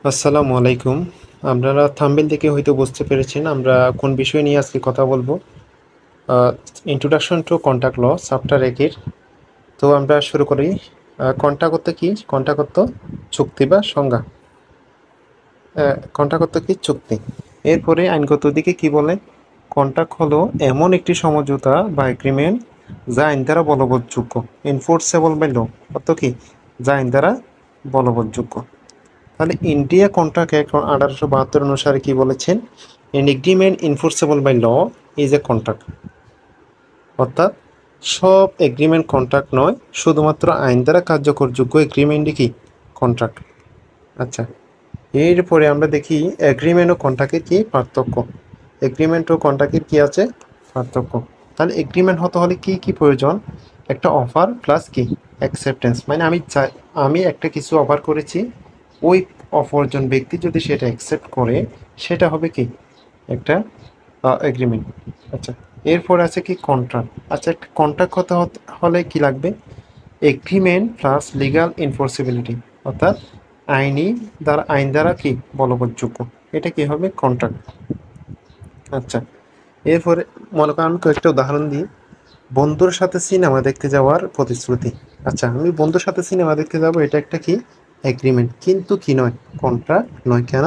আসসালামু আলাইকুম। আপনারা থাম্বনেল দেখে হয়তো বুঝতে পেরেছেন আমরা কোন বিষয় নিয়ে আজকে কথা বলবো। Introduction to contract law chapter 1 এর। তো আমরা শুরু করি। কন্ট্রাক্ট কি? কন্ট্রাক্ট চুক্তি বা সংজ্ঞা। কন্ট্রাক্ট কি? চুক্তি। এরপরে আইনগত দিকে কি বলে? কন্ট্রাক্ট হলো এমন একটি সমঝোতা বা এগ্রিমেন্ট যা আইন দ্বারা বলবৎযোগ্য, এনফোর্সেবল বাই ল। অর্থ কি? যা আইন দ্বারা বলবৎযোগ্য। তাহলে ইন্ডিয়া কন্ট্রাক্ট অ্যাক্ট 1872 অনুসারে কি বলেছেন? An agreement enforceable by law is a contract. অর্থাৎ সব এগ্রিমেন্ট কন্ট্রাক্ট নয়, শুধুমাত্র আইন দ্বারা কার্যকরযোগ্য এগ্রিমেন্টই কি কন্ট্রাক্ট। আচ্ছা, এরপরে আমরা দেখি এগ্রিমেন্ট ও কন্ট্রাক্টের কি পার্থক্য। এগ্রিমেন্ট ও কন্ট্রাক্টের কি আছে পার্থক্য। তাহলে এগ্রিমেন্ট হতে হলে কি কি প্রয়োজন? একটা অফার প্লাস কি অ্যাকসেপ্টেন্স, মানে আমি একটা কিছু অফার করেছি, ওই অপরজন ব্যক্তি যদি সেটা অ্যাকসেপ্ট করে সেটা হবে কি একটা এগ্রিমেন্ট। আচ্ছা, এরপর আছে কি কন্ট্রাক্ট। আচ্ছা, একটা কন্ট্রাক্ট হলে কি লাগবে? এগ্রিমেন্ট প্লাস লিগাল এনফোর্সিবিলিটি, অর্থাৎ আইন দ্বারা কি বলবৎযোগ্য, এটা কি হবে কন্ট্রাক্ট। আচ্ছা, এরপরে মনে করেন আমি কয়েকটা উদাহরণ দিই। বন্ধুর সাথে সিনেমা দেখতে যাওয়ার প্রতিশ্রুতি। আচ্ছা, আমি বন্ধুর সাথে সিনেমা দেখতে যাব, এটা একটা কি এগ্রিমেন্ট, কিন্তু কি নয়, কন্ট্রাক্ট নয়। কেন?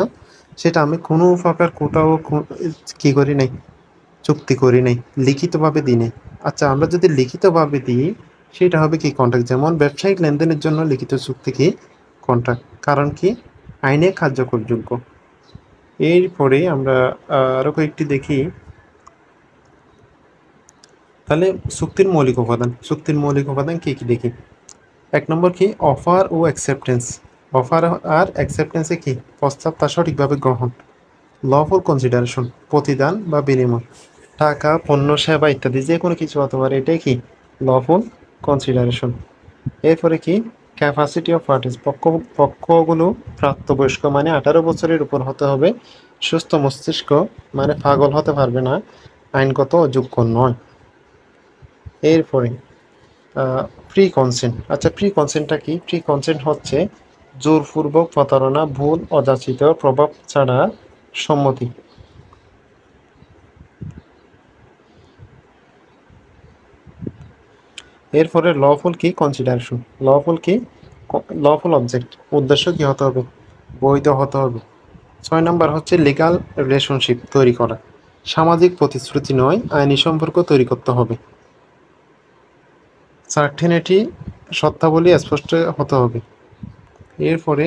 সেটা আমি কোনো প্রকার কি করি নাই, চুক্তি করি নাই, লিখিতভাবে দিই নাই। আচ্ছা, আমরা যদি লিখিতভাবে দিই সেটা হবে কি কন্ট্রাক্ট। যেমন ব্যবসায়িক লেনদেনের জন্য লিখিত চুক্তি কি কন্ট্রাক্ট, কারণ কি আইনে কার্যকরযোগ্য। এরপরে আমরা আরো কয়েকটি দেখি। তাহলে চুক্তির মৌলিক উপাদান কি কি দেখি। 1 নম্বর কি অফার ও অ্যাকসেপ্টেন্স। অফার আর অ্যাকসেপ্টেন্সে কি প্রস্তাব তা সঠিকভাবে গ্রহণ। লফুল কনসিডারেশন প্রতিদান বা বিনিময়, টাকা পণ্য সেবা ইত্যাদি যে কোনো কিছু হতে পারে, এটাই কি লফুল কনসিডারেশন। এরপরে কি ক্যাপাসিটি অফ পার্টিস, পক্ষগুলো প্রাপ্তবয়স্ক মানে 18 বছরের উপর হতে হবে, সুস্থ মস্তিষ্ক মানে পাগল হতে পারবে না, আইনগত অযোগ্য নয়। এরপরে প্রি কনসেন্ট। আচ্ছা, প্রি কনসেন্টটা কি? প্রি কনসেন্ট হচ্ছে জোরপূর্বক প্রতারণা, ভুল, অযাচিত প্রভাব ছাড়া সম্মতি। এরপরে লফুল কি কনসিডারেশন। লফুল অবজেক্ট, উদ্দেশ্য কি হতে হবে? বৈধ হতে হবে। 6 নম্বর হচ্ছে লিগাল রিলেশনশিপ তৈরি করা, সামাজিক প্রতিশ্রুতি নয়, আইনি সম্পর্ক তৈরি করতে হবে। সার্টেনিটি, সত্যাবলী স্পষ্ট হতে হবে। এরপরে